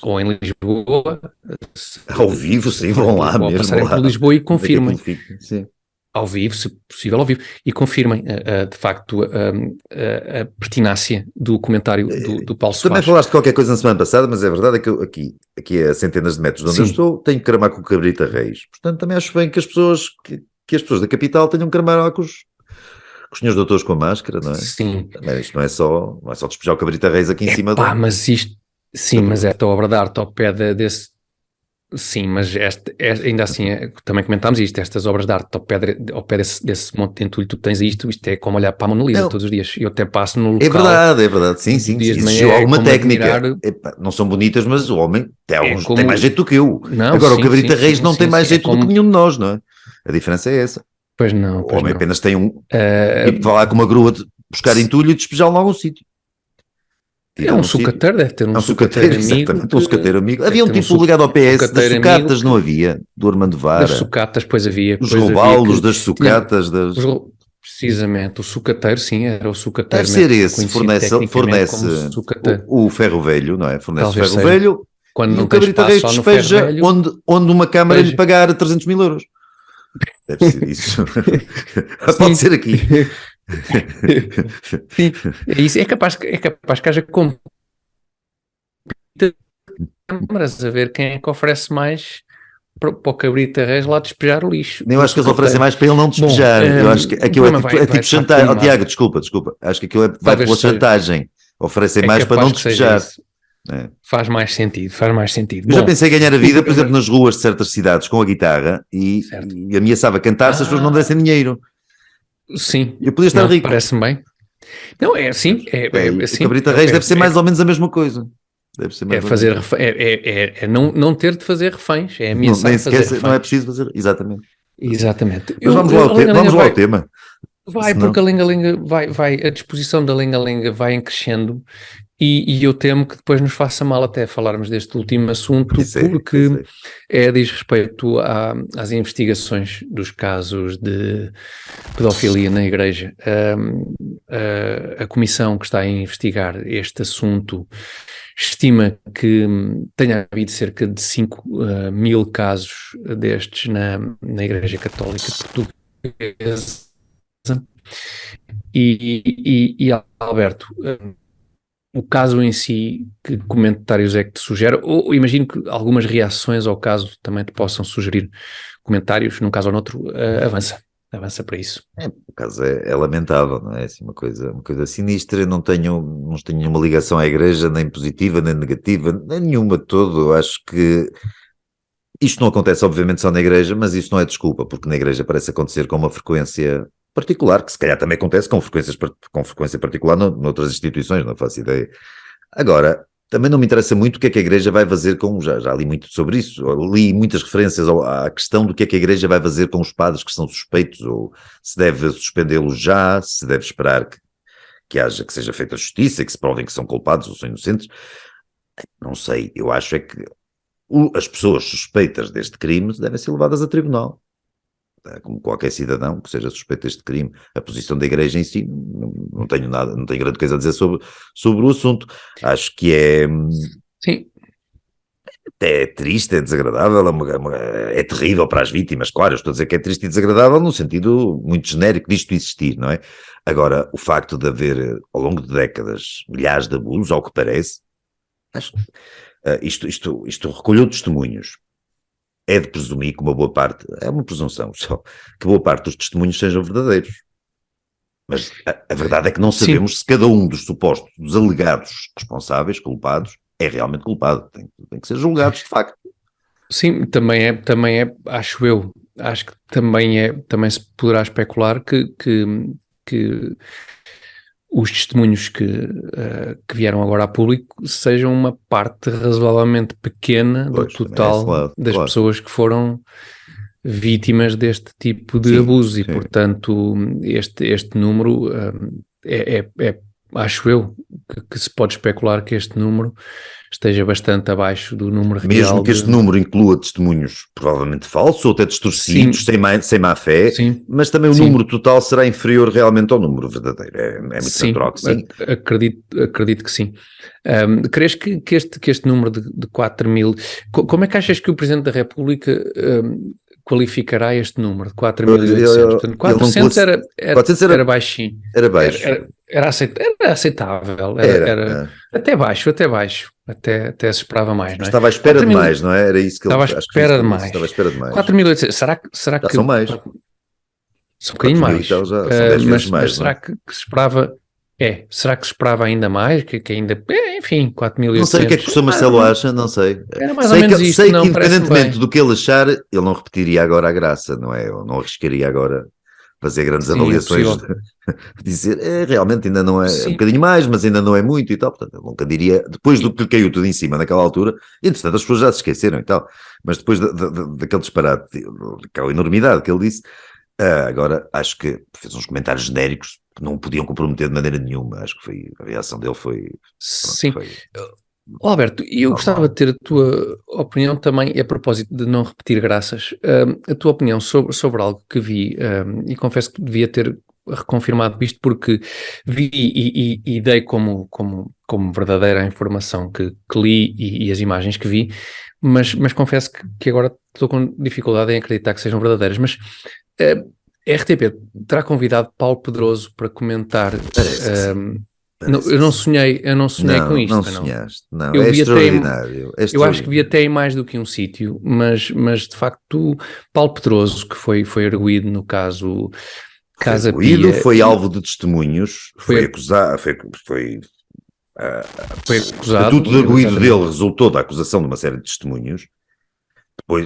ou em Lisboa. Ao vivo, sim, vão lá mesmo. Passarem por Lisboa e confirmem. Sim. Ao vivo, se possível ao vivo, e confirmem, de facto, a pertinácia do comentário do Paulo Soares. Também falaste de qualquer coisa na semana passada, mas é verdade que aqui a centenas de metros de onde eu estou, tenho que cramar com o cabrita reis. Portanto, também acho bem que as pessoas da capital tenham que cramar com os senhores doutores com a máscara, não é? Sim. Também isto não é só despejar o cabrita reis aqui em cima mas isto, sim, mas é a obra de arte ao pé desse... sim, mas ainda assim, também comentámos isto, estas obras de arte ao pé desse monte de entulho, tu tens isto é como olhar para a Mona Lisa Não. todos os dias. Eu até passo no local. É verdade, sim, dias de manhã, existiu alguma como técnica. admirar. Epá, não são bonitas, mas o homem tem, como- tem mais jeito do que eu. Não, Agora, sim, o Cabrita sim, Reis sim, não tem sim, mais sim, jeito do que nenhum de nós, não é? A diferença é essa. Pois não, O homem apenas tem tipo de Uh, lá com uma grua de buscar entulho e despejá-lo em algum sítio. É um sucateiro, deve ter um sucateiro amigo. Exatamente, um sucateiro amigo. Deve Havia um ter tipo ligado ao PS das sucatas, amigo não havia? Do Armando das Vara. sucatas, pois havia. Os Pois havia robalos que das sucatas. precisamente, o sucateiro, sim, era o sucateiro. Deve ser esse, conhecido tecnicamente fornece como sucateiro. o ferro velho, não é? Fornece o Talvez ferro seja. velho Quando e não o tem Cabrita espaço Reis só no ferro despeja velho, onde uma câmara lhe despeja. pagar 300 mil euros. Deve ser isso. Pode ser aqui. Sim, é isso. É capaz que haja câmaras a ver quem é que oferece mais para o Cabrita Reis lá despejar o lixo. Eu acho que eles oferecem mais para ele não despejar. Eu acho que aquilo é tipo chantagem. Oh, Tiago, desculpa. Acho que aquilo vai pela chantagem. Oferecem mais para não despejar. É. Faz mais sentido. Eu já pensei em ganhar a vida, por exemplo, nas ruas de certas cidades com a guitarra e ameaçava cantar se as pessoas não dessem dinheiro. Sim. Eu podia estar rico. Parece-me bem. Não, é assim. O Cabrita Reis deve ser mais ou menos a mesma coisa. Deve ser mais fazer não ter de fazer reféns, é ameaçar fazer reféns. Não é preciso fazer, exatamente. Mas vamos lá ao tema. Porque a Lenga-Lenga a disposição da Lenga-Lenga vai em crescendo e eu temo que depois nos faça mal até falarmos deste último assunto, porque diz respeito às investigações dos casos de pedofilia na Igreja. A comissão que está a investigar este assunto estima que tenha havido cerca de 5.000 casos destes na Igreja Católica Portuguesa. E Alberto, o caso em si, que comentários é que te sugere? Ou imagino que algumas reações ao caso também te possam sugerir comentários, num caso ou noutro, avança para isso. O caso é lamentável, não é? Assim, uma coisa sinistra. Eu não tenho nenhuma ligação à Igreja, nem positiva, nem negativa, nem nenhuma de todo. Eu acho que isto não acontece, obviamente, só na Igreja, mas isso não é desculpa, porque na Igreja parece acontecer com uma frequência particular, que se calhar também acontece com frequência particular noutras instituições, não faço ideia. Agora, também não me interessa muito o que é que a Igreja vai fazer já li muito sobre isso, li muitas referências à questão do que é que a Igreja vai fazer com os padres que são suspeitos, ou se deve suspendê-los já, se deve esperar que seja feita a justiça, que se provem que são culpados ou são inocentes. Não sei, eu acho é que as pessoas suspeitas deste crime devem ser levadas a tribunal. Como qualquer cidadão que seja suspeito deste crime. A posição da Igreja em si, não tenho grande coisa a dizer sobre o assunto. Acho que Sim. É triste, é desagradável, é terrível para as vítimas, claro. Eu estou a dizer que é triste e desagradável no sentido muito genérico disto existir, não é? Agora, o facto de haver, ao longo de décadas, milhares de abusos, ao que parece, acho que isto recolheu testemunhos. É de presumir que uma boa parte, é uma presunção só, que boa parte dos testemunhos sejam verdadeiros. Mas a verdade é que não sabemos se cada um dos alegados responsáveis, culpados, é realmente culpado. Tem que ser julgados, de facto. Sim, também é, acho que também se poderá especular que os testemunhos que vieram agora a público sejam uma parte razoavelmente pequena do total das pessoas que foram vítimas deste tipo de abuso e, portanto, este número acho eu que se pode especular que este número esteja bastante abaixo do número real. Mesmo que este número inclua testemunhos provavelmente falsos ou até distorcidos, sem má fé, mas também o número total será inferior realmente ao número verdadeiro. É muito natural que sim. Acredito que sim. Crees que este número de 4.000... Como é que achas que o Presidente da República qualificará este número de 4.800? Portanto, 400 era baixinho. Era baixo. Era aceitável. Era até baixo. Até se esperava mais, não é? Estava à espera de mais, não é? Era isso que ele... Estava à espera de mais. 4.800. Será que... são mais. São um bocadinho mais. São 10 vezes mais, mas será que se esperava Será que se esperava ainda mais? Que ainda, enfim, 4.800. Não sei o que é que o Sr. Marcelo acha, não sei. Era mais ou menos isto, sei não, que parece-me independentemente bem. do que ele achar, ele não repetiria agora a graça, não é? Ou não arriscaria agora fazer grandes Sim, é avaliações, possível. de dizer, realmente ainda não é, um Sim, bocadinho mais, mas ainda não é muito e tal. Portanto, ele nunca diria, depois do que lhe caiu tudo em cima naquela altura, entretanto as pessoas já se esqueceram e tal, mas depois daquele disparate, daquela enormidade que ele disse, agora acho que fez uns comentários genéricos que não podiam comprometer de maneira nenhuma. Acho que a reação dele foi, sim. foi Alberto, eu gostava de ter a tua opinião também a propósito de não repetir graças. A tua opinião sobre algo que vi, e confesso que devia ter reconfirmado isto porque vi e dei como verdadeira a informação que li e as imagens que vi, mas confesso que agora estou com dificuldade em acreditar que sejam verdadeiras. Mas a RTP terá convidado Paulo Pedroso para comentar. Eu não sonhei com isto. Não sonhaste, não, Eu é vi extraordinário. eu acho que vi até em mais do que um sítio, mas de facto Paulo Pedroso, que foi arguido no caso Casa Pia, foi alvo de testemunhos, foi acusado, foi foi o acusado. estatuto de arguido dele resultou da acusação de uma série de testemunhos.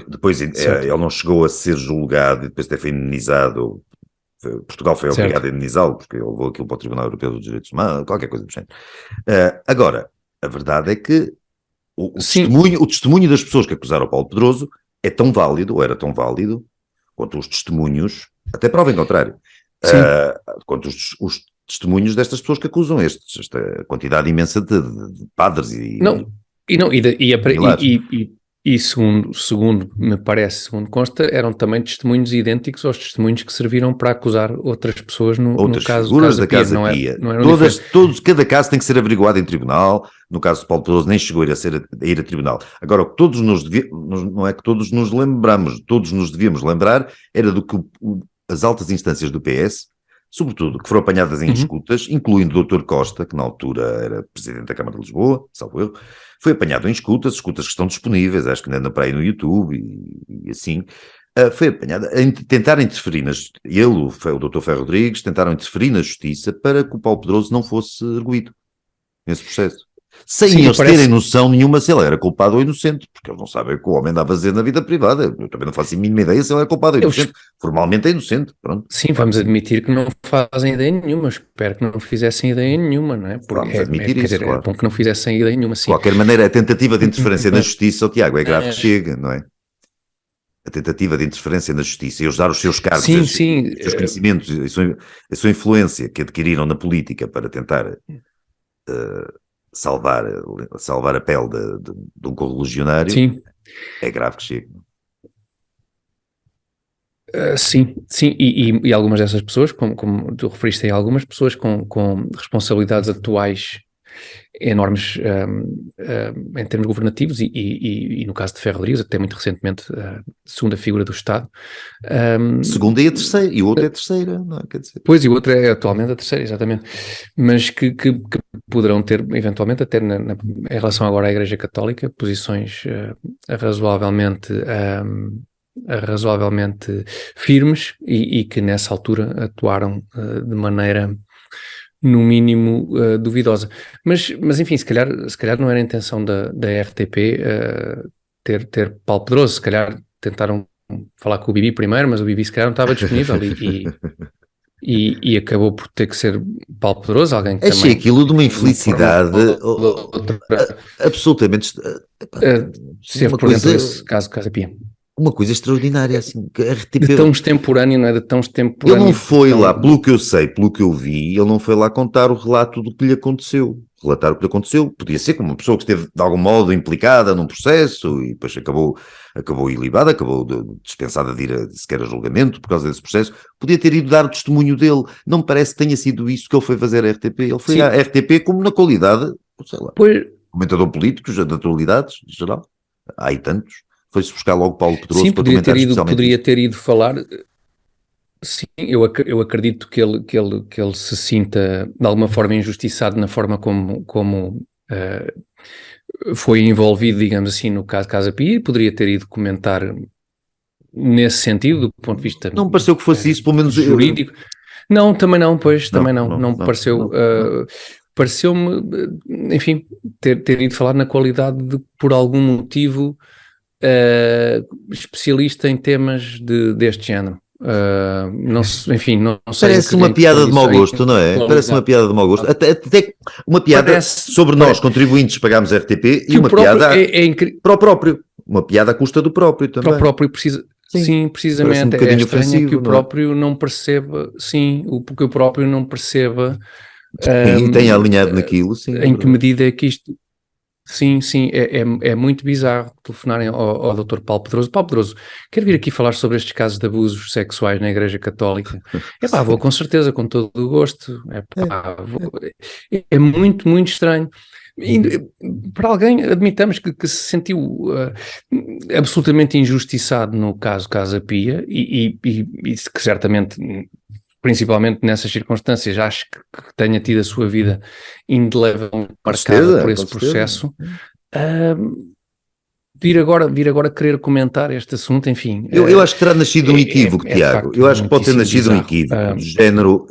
Depois ele não chegou a ser julgado e depois até foi indemnizado. Portugal foi obrigado a indemnizá-lo porque ele levou aquilo para o Tribunal Europeu dos Direitos Humanos, qualquer coisa do género. Agora, a verdade é que o testemunho das pessoas que acusaram o Paulo Pedroso é tão válido, ou era tão válido, quanto os testemunhos, até prova em contrário, quanto os testemunhos destas pessoas que acusam esta quantidade imensa de padres E segundo me parece, segundo consta, eram também testemunhos idênticos aos testemunhos que serviram para acusar outras pessoas no caso figuras da Pia. Casa Pia. Cada caso tem que ser averiguado em tribunal. No caso de Paulo Pedroso nem chegou a ir a tribunal. Agora, o que todos não é que todos nos lembramos, todos nos devíamos lembrar, era do que as altas instâncias do PS, sobretudo, que foram apanhadas em escutas, incluindo o Dr. Costa, que na altura era Presidente da Câmara de Lisboa, salvo erro, foi apanhado em escutas que estão disponíveis, acho que ainda para aí no YouTube e assim, foi apanhado a tentar interferir o Dr. Ferro Rodrigues, tentaram interferir na justiça para que o Paulo Pedroso não fosse arguido nesse processo. Sem eles terem noção nenhuma se ele era culpado ou inocente, porque eles não sabem o que o homem anda a fazer na vida privada. Eu também não faço a mínima ideia se ele é culpado ou inocente. Formalmente é inocente, pronto. Sim, vamos admitir que não fazem ideia nenhuma. Espero que não fizessem ideia nenhuma, não é? Vamos admitir isso, claro. É bom que não fizessem ideia nenhuma, sim. De qualquer maneira, a tentativa de interferência na justiça, Tiago, é grave que chega, não é? A tentativa de interferência na justiça e usar os seus cargos, os seus conhecimentos, a sua influência que adquiriram na política para tentar salvar a pele de um correligionário, sim. É grave que chegue. Sim, e algumas dessas pessoas, como tu referiste aí, algumas pessoas com responsabilidades atuais enormes em termos governativos e no caso de Ferro Rodrigues, até muito recentemente, segunda figura do Estado. Segunda e a terceira, e o outro é a terceira, não é? Quer dizer. Pois, e o outro é atualmente a terceira, exatamente. Mas que poderão ter, eventualmente, até em relação agora à Igreja Católica, posições razoavelmente firmes e que nessa altura atuaram de maneira, no mínimo, duvidosa. Mas enfim, se calhar não era a intenção da RTP ter Paulo Pedroso, se calhar tentaram falar com o Bibi primeiro, mas o Bibi se calhar não estava disponível e acabou por ter que ser Paulo Pedroso, alguém que achei também... aquilo de uma infelicidade absolutamente... Esteve por dentro desse caso Casa Pia. Uma coisa extraordinária, assim, que a RTP... De tão extemporâneo, não é? De tão extemporâneo... Ele não foi lá, pelo que eu sei, pelo que eu vi, ele não foi lá contar o relato do que lhe aconteceu. Relatar o que lhe aconteceu, podia ser como uma pessoa que esteve de algum modo implicada num processo e depois acabou ilibada, acabou dispensada de ir sequer a julgamento por causa desse processo. Podia ter ido dar o testemunho dele. Não me parece que tenha sido isso que ele foi fazer à RTP. Ele foi à RTP como na qualidade, sei lá, comentador político, de atualidades, em geral. Há aí tantos. Foi-se buscar logo Paulo Pedroso para comentar especialmente. Poderia ter ido falar... Sim, eu acredito que ele se sinta de alguma forma injustiçado na forma como foi envolvido, digamos assim, no caso Casa Pia, e poderia ter ido comentar nesse sentido, do ponto de vista... Não me pareceu que fosse isso, pelo menos jurídico. Não, também não, pois, Não, também não não, me pareceu, não. pareceu-me, enfim, ter ido falar na qualidade de, por algum motivo, especialista em temas deste género. Não, enfim, não sei Parece uma em que piada de mau condições, gosto, não é? Parece uma qualidade. piada de mau gosto. Até uma piada Parece sobre nós, contribuintes, pagámos RTP, e que o uma próprio piada é incrível. para o próprio. Uma piada à custa do próprio Para o também. próprio precisa, sim, Parece um precisamente, é bocadinho estranho que ofensivo, o não é? próprio não perceba, sim, que o próprio não perceba E tenha alinhado naquilo, sim, é em que verdade. medida é que isto, sim, é muito bizarro telefonarem ao Dr. Paulo Pedroso. Paulo Pedroso, quero vir aqui falar sobre estes casos de abusos sexuais na Igreja Católica. Vou com certeza, com todo o gosto. É muito, muito estranho. E, para alguém, admitamos que se sentiu absolutamente injustiçado no caso Casa Pia e que certamente, principalmente nessas circunstâncias, acho que tenha tido a sua vida indelevelmente marcada por esse processo. Vir agora querer comentar este assunto, enfim. Eu acho que terá nascido um equívoco, Tiago. Eu acho que pode ter nascido um equívoco, do género,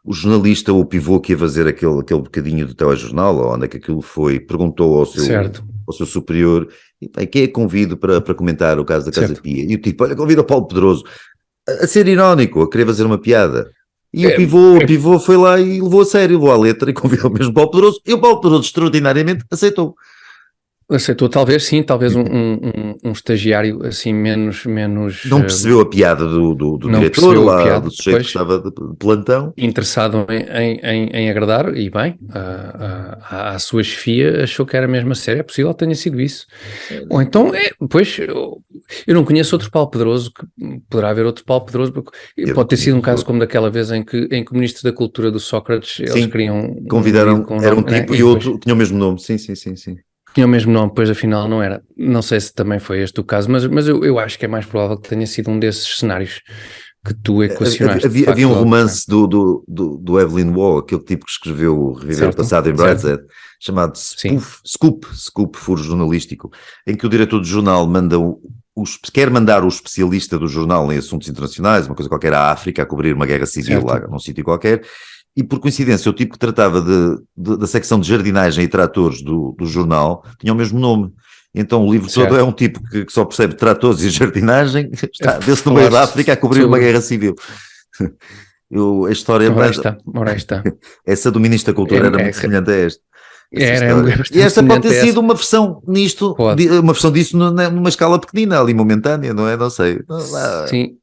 o jornalista, o pivô que ia fazer aquele bocadinho do telejornal, ou onde é que aquilo foi, perguntou ao seu superior, e quem é que convido para comentar o caso da Casa Pia? E o tipo, olha, convido o Paulo Pedroso, a ser irónico, a querer fazer uma piada. E o pivô foi lá e levou a sério, levou à letra e convidou mesmo o Paulo Pedroso, e o Paulo Pedroso extraordinariamente aceitou. Aceitou, talvez sim, talvez um estagiário assim menos... Não percebeu a piada do diretor lá, do sujeito que estava de plantão. Interessado em agradar, e bem, à sua chefia achou que era mesmo a sério, é possível que tenha sido isso. Ou então, pois, eu não conheço outro Paulo Pedroso, poderá haver outro Paulo Pedroso, pode ter sido um caso como daquela vez em que o Ministro da Cultura do Sócrates, eles queriam... Convidaram, era um tipo e outro, tinha o mesmo nome, sim. Tinha o mesmo nome, depois afinal não era. Não sei se também foi este o caso, mas eu acho que é mais provável que tenha sido um desses cenários que tu equacionaste. Havia um romance do Evelyn Waugh, aquele tipo que escreveu Reviver o Passado em Brideshead, chamado Scoop, Furo Jornalístico, em que o diretor do jornal quer mandar o especialista do jornal em assuntos internacionais, uma coisa qualquer, à África, a cobrir uma guerra civil lá num sítio qualquer. E por coincidência o tipo que tratava da secção de jardinagem e tratores do jornal tinha o mesmo nome. Então o livro todo é um tipo que só percebe tratores e jardinagem, vê-se no meio da África a cobrir uma guerra civil. A história... Ora está. Essa do Ministro da Cultura era muito semelhante a esta. E esta pode ter sido uma versão uma versão disso numa escala pequenina, ali momentânea, não é? Não sei. Sim.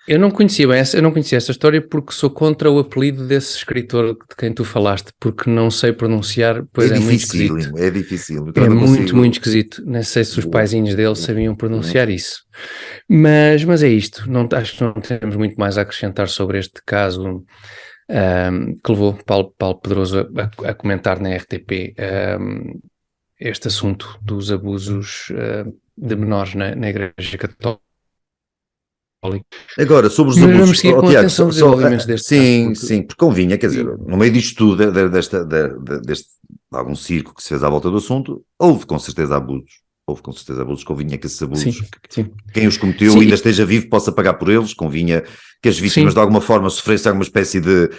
Eu não conhecia essa história porque sou contra o apelido desse escritor de quem tu falaste, porque não sei pronunciar, pois é muito esquisito. É difícil. É muito esquisito. Não sei se os paizinhos dele sabiam pronunciar isso. Mas é isto. Acho que não temos muito mais a acrescentar sobre este caso que levou Paulo Pedroso a comentar na RTP este assunto dos abusos de menores na Igreja Católica. Agora, sobre os mas abusos... vamos seguir com atenção os desenvolvimentos deste caso. Sim, porque convinha, quer dizer, no meio disto tudo, deste algum circo que se fez à volta do assunto, houve com certeza abusos, convinha que esses abusos, quem os cometeu ainda esteja vivo, possa pagar por eles, convinha que as vítimas de alguma forma sofressem alguma espécie de,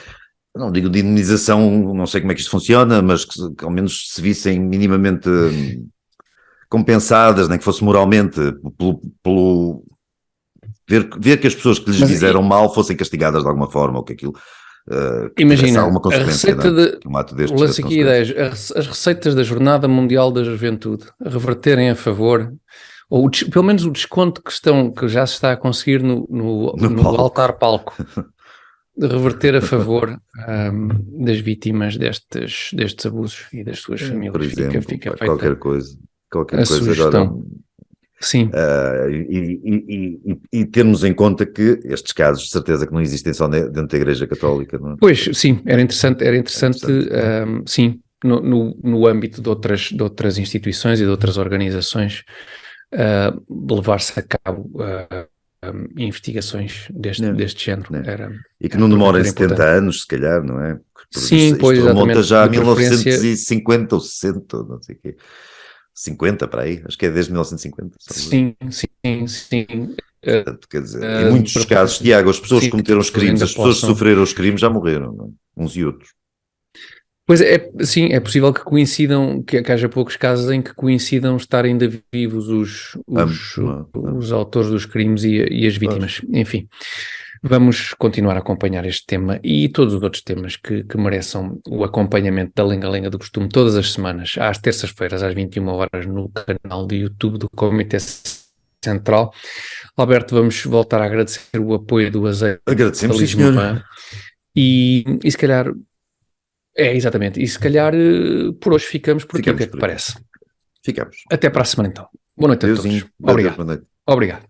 não digo de indemnização, não sei como é que isto funciona, mas que ao menos se vissem minimamente compensadas, nem que fosse moralmente, pelo ver que as pessoas que lhes fizeram mal fossem castigadas de alguma forma, ou que aquilo imagina, alguma consequência, o lance aqui ideias, as receitas da Jornada Mundial da Juventude reverterem a favor, ou pelo menos o desconto que já se está a conseguir no altar palco, de reverter a favor das vítimas destes abusos e das suas famílias. Por exemplo, fica qualquer coisa sugestão. Agora. Sim. E termos em conta que estes casos, de certeza que não existem só dentro da Igreja Católica, não é? Pois, sim, era interessante sim, no âmbito de outras instituições e de outras organizações, levar-se a cabo investigações deste género. E que não demorem 70 anos, se calhar, não é? Sim, pois, exatamente. Remonta já a de 1950 ou 60, não sei o quê. 50 para aí, acho que é desde 1950. Sim. Portanto, quer dizer, em muitos casos, Tiago, as pessoas que cometeram os crimes, as pessoas que sofreram os crimes já morreram, não é? Uns e outros. Pois é, sim, é possível que coincidam, que haja poucos casos em que coincidam estar ainda vivos os autores dos crimes e as vítimas. Enfim, vamos continuar a acompanhar este tema e todos os outros temas que mereçam o acompanhamento da Lenga-Lenga do Costume todas as semanas, às terças-feiras, às 21 horas, no canal do YouTube do Comitê Central. Alberto, vamos voltar a agradecer o apoio do Azeite. Agradecemos, sim, senhor. E se calhar... exatamente. E se calhar por hoje ficamos por aqui. O que é que parece? Ficamos. Até para a semana então. Boa noite a todos. Obrigado. Boa noite. Obrigado.